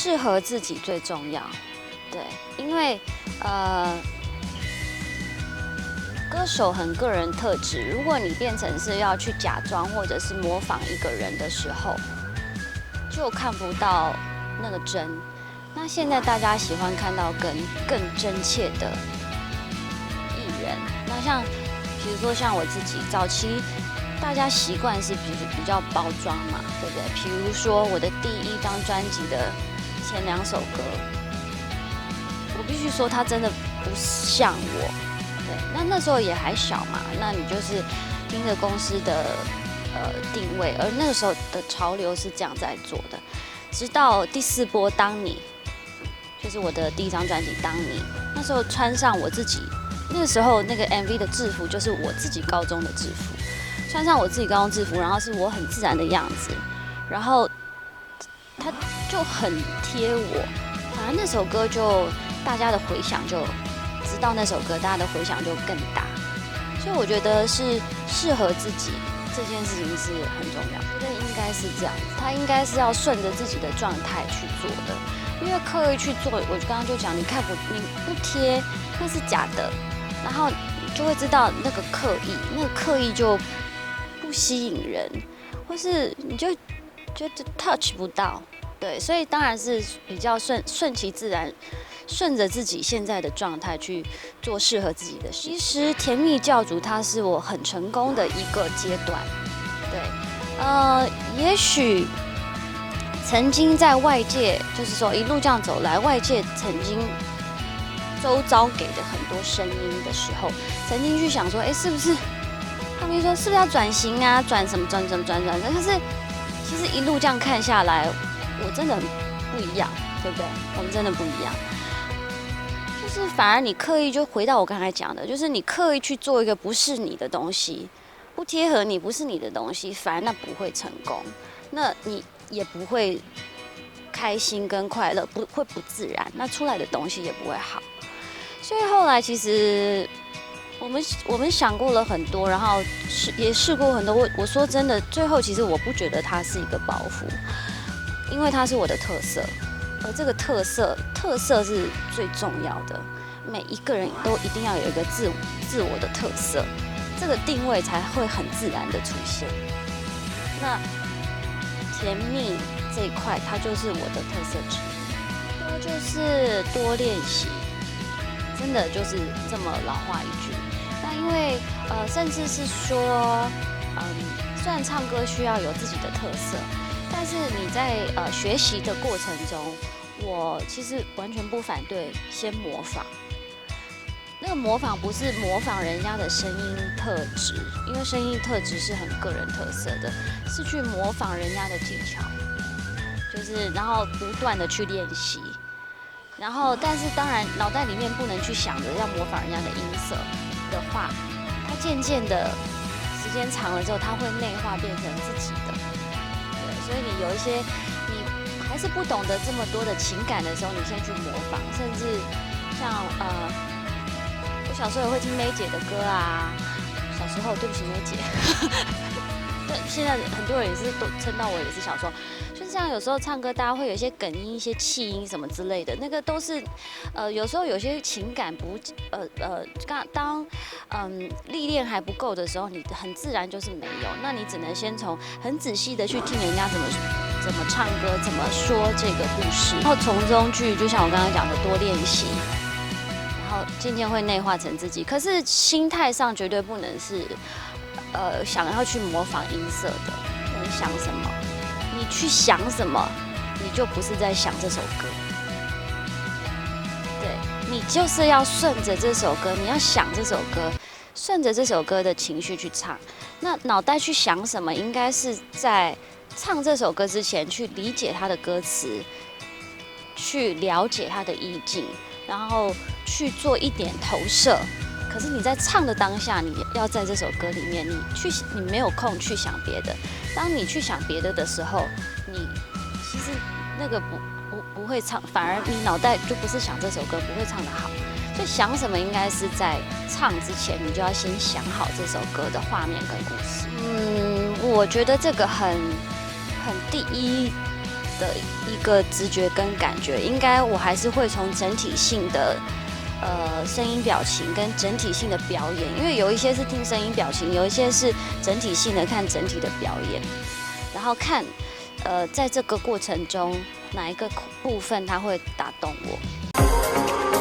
适合自己最重要。对，因为歌手很个人特质，如果你变成是要去假装或者是模仿一个人的时候，就看不到那个真。那现在大家喜欢看到更真切的艺人。那像比如说像我自己，早期大家习惯是比较包装嘛，对不对？比如说我的第一张专辑的前2首歌，我必须说它真的不像我。对，那时候也还小嘛，那你就是听着公司的定位，而那个时候的潮流是这样在做的。直到第4波《当你》，就是我的第一张专辑《当你》，那时候穿上我自己，那个时候那个 MV 的制服就是我自己高中的制服，穿上我自己高中制服，然后是我很自然的样子，然后它就很贴我，反而那首歌就大家的回响就。知道那首歌，大家的回响就更大，所以我觉得是适合自己这件事情是很重要。我觉得应该是这样，他应该是要顺着自己的状态去做的，因为刻意去做，我刚刚就讲，你看你不贴，那是假的，然后你就会知道那个刻意就不吸引人，或是你就 touch 不到，对，所以当然是比较顺其自然。顺着自己现在的状态去做适合自己的事。其实甜蜜教主它是我很成功的一个阶段，对，也许曾经在外界，就是说一路这样走来，外界曾经周遭给的很多声音的时候，曾经去想说，是不是他们说是不是要转型啊，转什么转，可是其实一路这样看下来，我真的很不一样，对不对？我们真的不一样。就是反而你刻意就回到我刚才讲的，就是你刻意去做一个不是你的东西，不贴合你，不是你的东西，反而那不会成功，那你也不会开心跟快乐，不会不自然，那出来的东西也不会好。所以后来其实我们想过了很多，然后也试过很多。我说真的，最后其实我不觉得它是一个包袱，因为它是我的特色。而这个特色是最重要的，每一个人都一定要有一个自我的特色，这个定位才会很自然的出现。那甜蜜这一块，它就是我的特色之一，就是多练习，真的就是这么老话一句。那因为甚至是说，虽然唱歌需要有自己的特色。但是你在学习的过程中，我其实完全不反对先模仿。那个模仿不是模仿人家的声音特质，因为声音特质是很个人特色的，是去模仿人家的技巧，就是然后不断的去练习。然后，但是当然脑袋里面不能去想着要模仿人家的音色的话，它渐渐的时间长了之后，它会内化变成自己的。所以你有一些你还是不懂得这么多的情感的时候，你先去模仿，甚至像我小时候也会听梅姐的歌啊。小时候，对不起梅姐，对，现在很多人也是都称到我也是小时候，就是这样。有时候唱歌大家会有一些哽音、一些气音什么之类的，那个都是有时候有些情感不当历练还不够的时候，你很自然就是没有。那你只能先从很仔细的去听人家怎么唱歌，怎么说这个故事，然后从中去，就像我刚刚讲的，多练习，然后渐渐会内化成自己。可是心态上绝对不能是想要去模仿音色的。你想什么，你去想什么，你就不是在想这首歌。对，你就是要顺着这首歌，你要想这首歌，顺着这首歌的情绪去唱。那脑袋去想什么，应该是在唱这首歌之前去理解它的歌词，去了解它的意境，然后去做一点投射。可是你在唱的当下，你要在这首歌里面，你没有空去想别的。当你去想别的的时候，你其实那个不会唱，反而你脑袋就不是想这首歌，不会唱得好。所以想什么应该是在唱之前，你就要先想好这首歌的画面跟故事。我觉得这个很第一的一个直觉跟感觉，应该我还是会从整体性的声音表情跟整体性的表演，因为有一些是听声音表情，有一些是整体性的看整体的表演，然后看在这个过程中哪一个部分它会打动我。